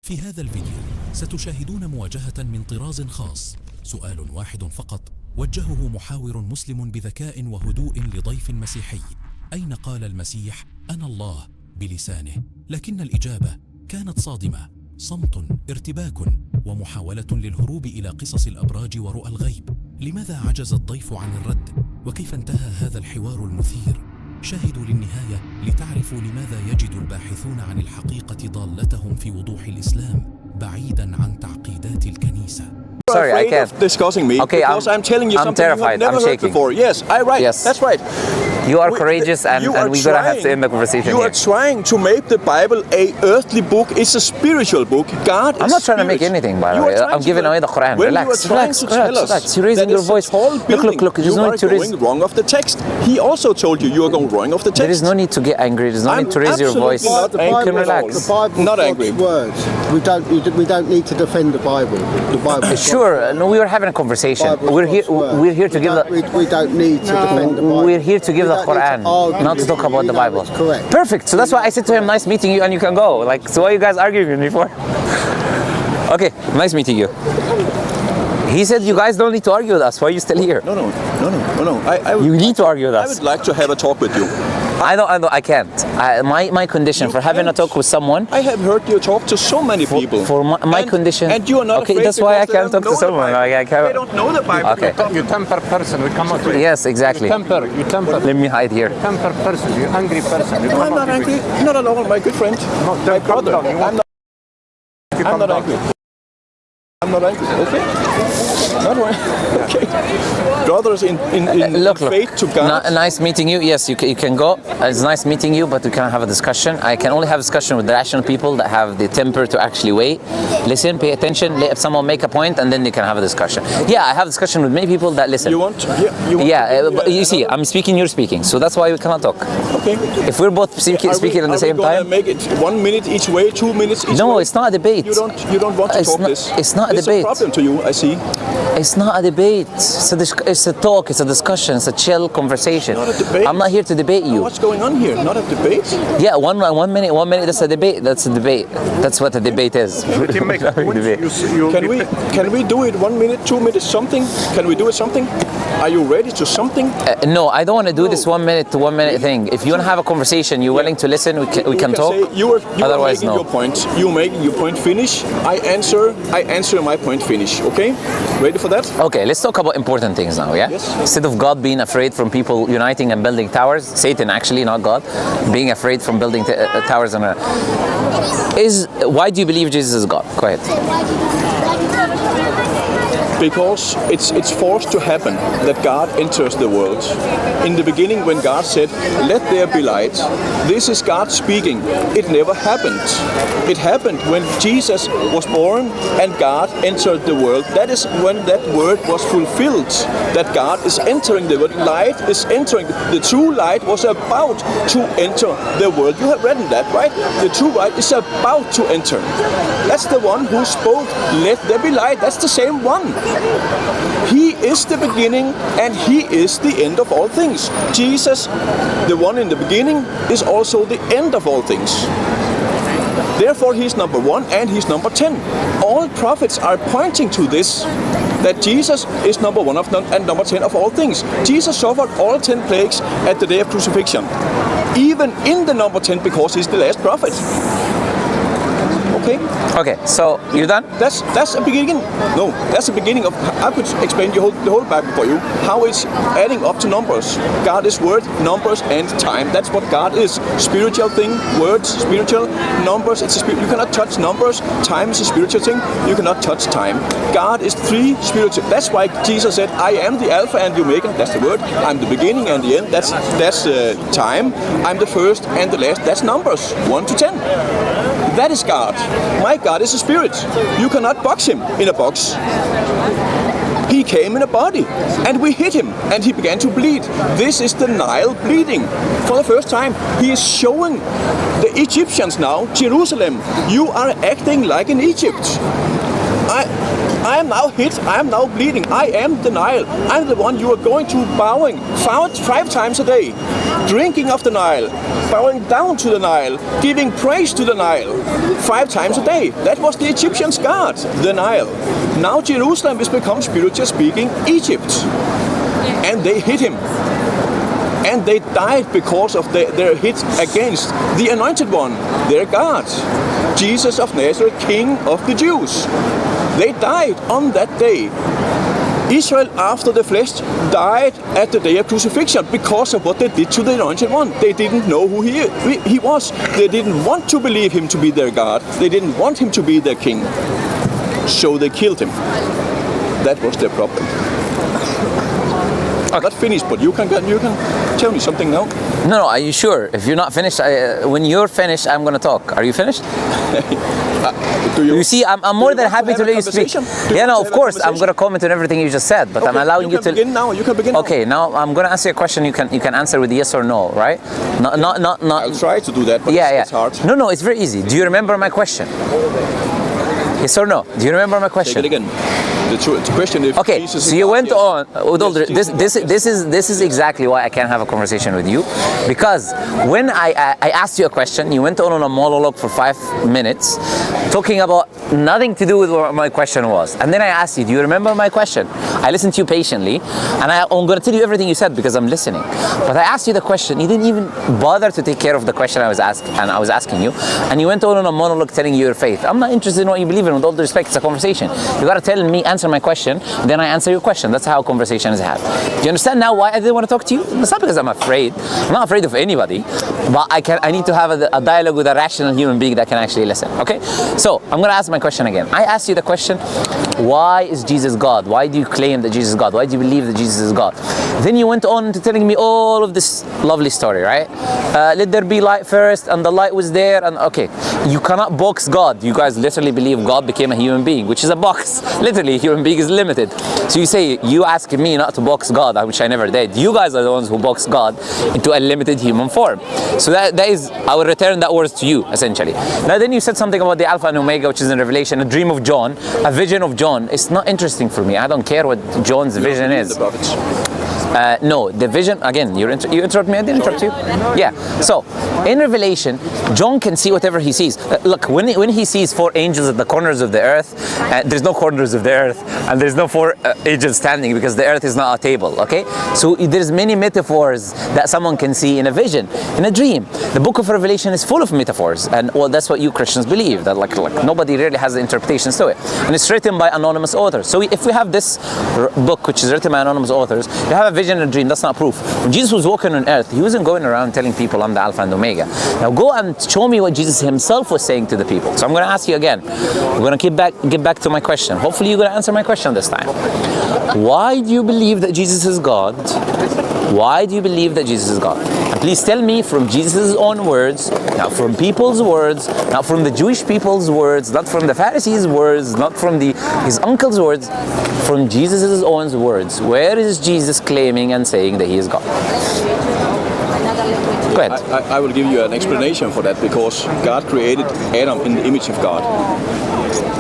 في هذا الفيديو ستشاهدون مواجهة من طراز خاص. سؤال واحد فقط وجهه محاور مسلم بذكاء وهدوء لضيف مسيحي: أين قال المسيح أنا الله بلسانه؟ لكن الإجابة كانت صادمة: صمت، ارتباك، ومحاولة للهروب إلى قصص الأبراج ورؤى الغيب. لماذا عجز الضيف عن الرد؟ وكيف انتهى هذا الحوار المثير؟ شاهدوا للنهاية لتعرفوا لماذا يجد الباحثون عن الحقيقة ضالتهم في وضوح الإسلام بعيدا عن تعقيدات الكنيسة. Sorry, I can't. Discussing me okay, because I'm telling you I'm something terrified. you have never I'm heard shaking. before. Yes, Yes. That's right. You are courageous, and we're gonna have to end the conversation You are trying to make the Bible a earthly book. It's a spiritual book. God I'm not trying to make anything, by the way. I'm giving away the Quran. Relax. You're raising your voice. Look. There's no need to raise. You are going wrong of the text. He also told you you are going wrong of the text. There is no need to get angry. There's no need to raise your voice. You can relax. The Bible not angry. Words. We don't need to defend the Bible. The Bible. Sure. No, we were having a conversation. We're here to give the. We don't need to defend the Bible. We're here to give the Quran, not to talk about the Bible. Correct. Perfect. So that's why I said to him, "Nice meeting you," and you can go. Like, so why are you guys arguing with me for? Okay, nice meeting you. He said you guys don't need to argue with us. Why are you still here? No. You need to argue with us. I would like to have a talk with you. I can't. My condition for having a talk with someone. I have heard you talk to so many people. For my condition. And you are not okay, afraid. That's why I can't talk to someone. They don't know the Bible. Okay. You temper person. We cannot. Yes, exactly. You temper. Let me hide here. Temper person. You angry person. You I'm not angry. Not at all, my good friend. My brother. I'm not angry. I'm not angry. Okay. Not worry. Okay. Brothers in faith to God. Nice meeting you. Yes, you can go. It's nice meeting you, but we can't have a discussion. I can only have a discussion with the rational people that have the temper to actually wait, listen, pay attention, let someone make a point, and then you can have a discussion. Yeah, I have a discussion with many people that listen. You want? You see, I'm speaking, you're speaking, so that's why we cannot talk. Okay. If we're both speaking at the same time. Make it 1 minute each way, 2 minutes each way? No, it's not a debate. You don't want to talk this. It's not a debate. It's a problem to you, I see. It's not a debate. It's a talk. It's a discussion. It's a chill conversation. Not a debate. I'm not here to debate you. What's going on here? Not a debate? Yeah, one minute. That's a debate. That's a debate. That's what a debate is. Can we do it 1 minute, 2 minutes, something? Can we do it something? Are you ready to something? No, I don't want to do this 1 minute to 1 minute thing. If you want to have a conversation, you're willing to listen, we can talk. You are Otherwise, making no. your point. You're making your point finish. I answer my point finish. Okay? Ready for that? Okay, let's talk about important things now, yeah? Yes. Instead of God being afraid from people uniting and building towers, Satan actually, not God, being afraid from building towers on why do you believe Jesus is God? Go ahead. Because it's forced to happen that God enters the world. In the beginning, when God said, "Let there be light," this is God speaking. It never happened. It happened when Jesus was born and God entered the world. That is when that word was fulfilled, that God is entering the world. Light is entering. The true light was about to enter the world. You have read that, right? The true light is about to enter. That's the one who spoke, "Let there be light." That's the same one. He is the beginning and he is the end of all things. Jesus, the one in the beginning, is also the end of all things. Therefore, he's number 1 and he's number 10. All prophets are pointing to this, that Jesus is number 1 and number 10 of all things. Jesus suffered all 10 plagues at the day of crucifixion, even in the number 10, because he's the last prophet. Okay, so you're done? That's a beginning. No, that's the beginning of. I could explain the whole Bible for you, how it's adding up to numbers. God is word, numbers, and time. That's what God is. Spiritual thing, words, spiritual, numbers. It's a spirit. You cannot touch numbers. Time is a spiritual thing. You cannot touch time. God is 3 spiritual. That's why Jesus said, "I am the Alpha and the Omega." That's the word. I'm the beginning and the end. That's time. I'm the first and the last. That's numbers 1 to 10. That is God. My God is a spirit. You cannot box him in a box. He came in a body and we hit him and he began to bleed. This is the Nile bleeding. For the first time, he is showing the Egyptians now, Jerusalem, you are acting like in Egypt. I am now hit, I am now bleeding, I am the Nile. I'm the one you are going to bowing 5 times a day, drinking of the Nile, bowing down to the Nile, giving praise to the Nile 5 times a day. That was the Egyptians' god, the Nile. Now Jerusalem is become spiritually speaking Egypt. And they hit him. And they died because of their hit against the Anointed One, their God, Jesus of Nazareth, King of the Jews. They died on that day. Israel, after the flesh, died at the day of crucifixion because of what they did to the Anointed One. They didn't know who he was. They didn't want to believe him to be their God. They didn't want him to be their king. So they killed him. That was their problem. I'm not finished, but you can tell me something now. No, are you sure? If you're not finished, when you're finished, I'm going to talk. Are you finished? You see, I'm more than happy to let you speak. Yeah, no, of course, I'm going to comment on everything you just said, but okay, I'm allowing you to begin now. You can begin. Okay, now I'm going to ask you a question. You can answer with yes or no, right? Not. I'll try to do that, but it's hard. No, it's very easy. Do you remember my question? Yes or no? Do you remember my question? Take it again. The question is. Okay, so you went on. This is exactly why I can't have a conversation with you, because when I asked you a question, you went on a monologue for 5 minutes, talking about nothing to do with what my question was, and then I asked you, do you remember my question? I listened to you patiently, and I'm going to tell you everything you said because I'm listening. But I asked you the question, you didn't even bother to take care of the question I was asking you, and you went on a monologue telling you your faith. I'm not interested in what you believe in. With all due respect, it's a conversation. You got to tell me, answer my question, then I answer your question. That's how a conversation is had. Do you understand now why I didn't want to talk to you? It's not because I'm afraid. I'm not afraid of anybody, but I need to have a dialogue with a rational human being that can actually listen. Okay? So I'm going to ask my question again. I asked you the question, why is Jesus God? Why do you claim that Jesus is God? Why do you believe that Jesus is God? Then you went on to telling me all of this lovely story, right? Let there be light first, and the light was there, and okay. You cannot box God. You guys literally believe God became a human being, which is a box. Literally, a human being is limited. So you say, you asking me not to box God, which I never did. You guys are the ones who box God into a limited human form. So that is, I will return that words to you, essentially. Now then you said something about the Alpha and Omega, which is in Revelation, a dream of John, a vision of John. It's not interesting for me. I don't care what John's vision is. The prophets. No, the vision, again, you interrupt me, I didn't interrupt you. Yeah, so in Revelation, John can see whatever he sees. Look, when he sees 4 angels at the corners of the earth, there's no corners of the earth, and there's no 4 angels standing because the earth is not a table, okay? So there's many metaphors that someone can see in a vision, in a dream. The book of Revelation is full of metaphors, and well, that's what you Christians believe, that like nobody really has the interpretations to it. And it's written by anonymous authors. So if we have this book, which is written by anonymous authors, you have a vision and a dream, that's not proof. When Jesus was walking on earth, he wasn't going around telling people I'm the Alpha and Omega. Now go and show me what Jesus himself was saying to the people. So I'm going to ask you again. We're going to get back to my question. Hopefully you're going to answer my question this time. Why do you believe that Jesus is God? Why do you believe that Jesus is God? And please tell me from Jesus' own words, not from people's words, not from the Jewish people's words, not from the Pharisees' words, not from his uncle's words, from Jesus' own words. Where is Jesus claiming and saying that he is God? Go ahead. I will give you an explanation for that, because God created Adam in the image of God.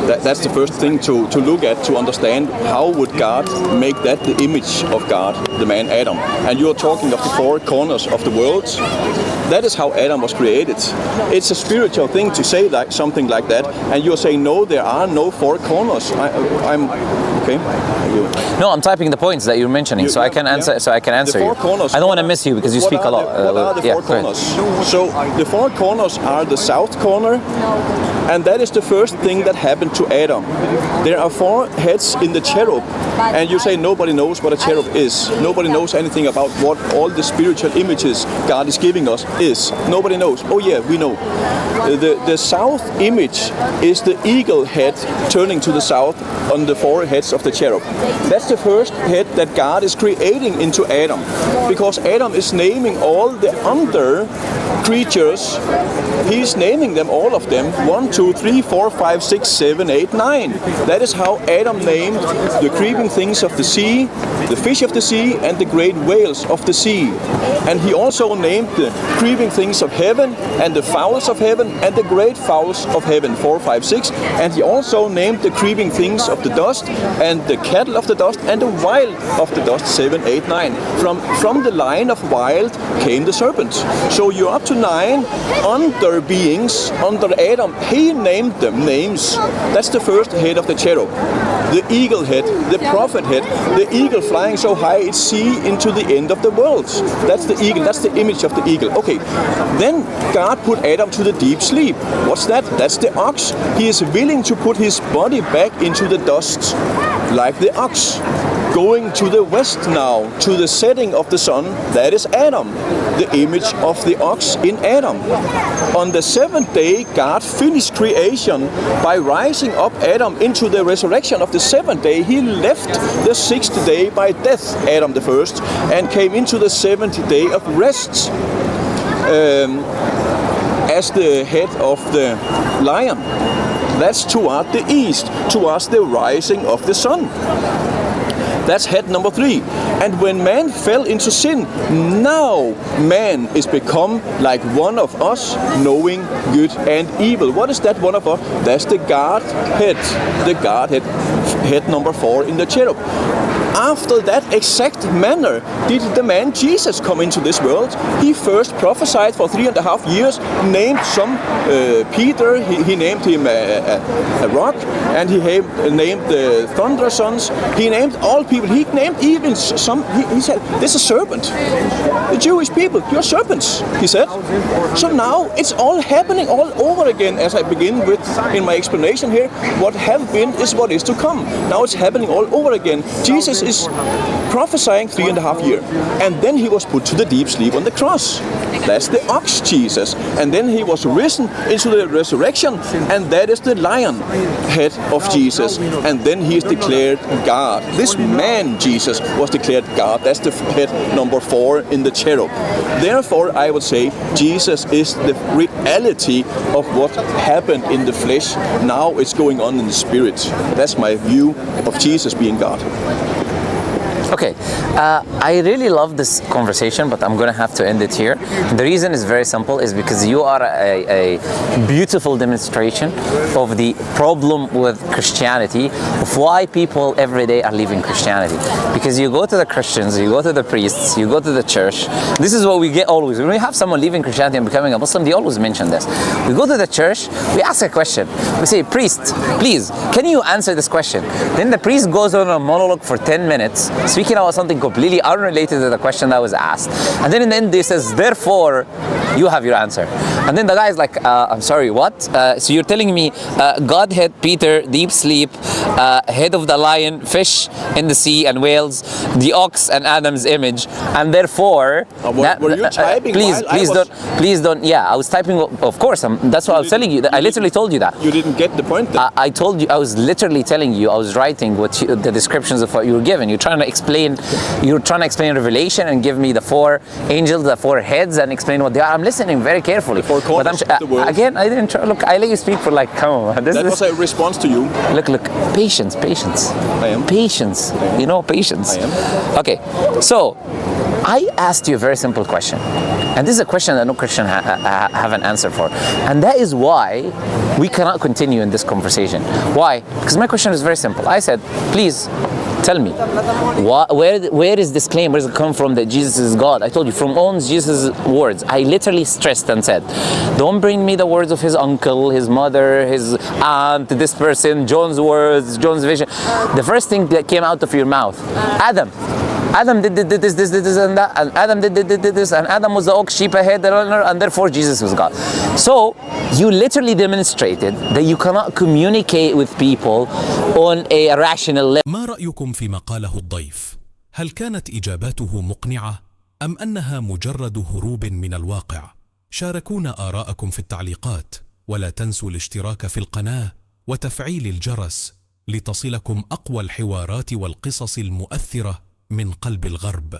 That's the first thing to look at, to understand how would God make that the image of God, the man Adam. And you're talking of the 4 corners of the world. That is how Adam was created. It's a spiritual thing to say like something like that, and you're saying no, there are no 4 corners. I'm okay. No, I'm typing the points that you're mentioning, so I can answer. Yeah. So I can answer the 4 you. Corners, I don't want to miss you because you speak a lot. What are the 4 corners? So the 4 corners are the south corner, and that is the first thing that happened to Adam. There are 4 heads in the cherub, and you say nobody knows what a cherub is. Nobody knows anything about what all the spiritual images God is giving us is. Nobody knows. Oh yeah, we know. The south image is the eagle head turning to the south on the 4 heads of the cherub. That's the first head that God is creating into Adam, because Adam is naming all the under creatures He's naming them, all of them. 1, 2, 3, 4, 5, 6, 7, 8, 9. That is how Adam named the creeping things of the sea, the fish of the sea, and the great whales of the sea. And he also named the creeping things of heaven, and the fowls of heaven, and the great fowls of heaven, 4, 5, 6. And he also named the creeping things of the dust, and the cattle of the dust, and the wild of the dust, 7, 8, 9. From the line of wild came the serpent. So you're up to 9 under beings, under Adam. He named them names. That's the first head of the cherub. The eagle head, the prophet head, the eagle flying so high it see into the end of the world. That's the eagle, that's the image of the eagle. Okay, then God put Adam to the deep sleep. What's that? That's the ox. He is willing to put his body back into the dust, like the ox. Going to the west now, to the setting of the sun, that is Adam, the image of the ox in Adam. On the seventh day, God finished creation by rising up Adam into the resurrection of the seventh day. He left the sixth day by death, Adam the first, and came into the seventh day of rest as the head of the lion. That's toward the east, towards the rising of the sun. That's head number 3. And when man fell into sin, now man is become like one of us, knowing good and evil. What is that one of us? That's the Godhead. The Godhead, head number 4 in the cherub. After that exact manner did the man Jesus come into this world. He first prophesied for 3.5 years, named some Peter, he named him a rock, and he named the thunder sons. He named all people. He named even some, he said, this is a serpent. The Jewish people, you're serpents, he said. So now it's all happening all over again, as I begin with in my explanation here. What have been is what is to come. Now it's happening all over again. Jesus is prophesying 3.5 years, and then he was put to the deep sleep on the cross. That's the ox Jesus, and then he was risen into the resurrection, and that is the lion head of Jesus, and then he is declared God. This man Jesus was declared God. That's the head number 4 in the cherub. Therefore, I would say Jesus is the reality of what happened in the flesh. Now it's going on in the spirit. That's my view of Jesus being God. Okay, I really love this conversation, but I'm going to have to end it here. The reason is very simple, is because you are a beautiful demonstration of the problem with Christianity, of why people every day are leaving Christianity. Because you go to the Christians, you go to the priests, you go to the church. This is what we get always. When we have someone leaving Christianity and becoming a Muslim, they always mention this. We go to the church, we ask a question. We say, priest, please, can you answer this question? Then the priest goes on a monologue for 10 minutes, speaking about something completely unrelated to the question that was asked. And then in the end, he says, therefore, you have your answer. And then the guy is like, I'm sorry, what? So you're telling me Godhead, Peter, deep sleep, head of the lion, fish in the sea and whales, the ox and Adam's image, and therefore... were you typing? Please don't. Yeah, I was typing, of course. That's what I was telling you. I literally told you that. You didn't get the point then. I told you, I was literally telling you, I was writing the descriptions of what you were given. You're trying to explain Revelation and give me the 4 angels, the 4 heads, and explain what they are. I'm listening very carefully. The 4 corners of the world. Again, I didn't try. Look, I let you speak for like, come on. That was a response to you. Look, patience. I am. Patience. You know, patience. I am. Okay, so I asked you a very simple question. And this is a question that no Christian have an answer for. And that is why we cannot continue in this conversation. Why? Because my question is very simple. I said, please, tell me, where is this claim? Where does it come from that Jesus is God? I told you, from all Jesus' words. I literally stressed and said, don't bring me the words of his uncle, his mother, his aunt, this person, John's words, John's vision. The first thing that came out of your mouth, Adam did this and that, and Adam did this, and Adam was the ox, sheep ahead, and therefore Jesus was God. So you literally demonstrated that you cannot communicate with people on a rational level. ما رأيكم فيما قاله الضيف؟ هل كانت إجاباته مقنعة أم أنها مجرد هروب من الواقع؟ شاركونا آراءكم في التعليقات، ولا تنسوا الاشتراك في القناة وتفعيل الجرس لتصلكم أقوى الحوارات والقصص المؤثرة من قلب الغرب.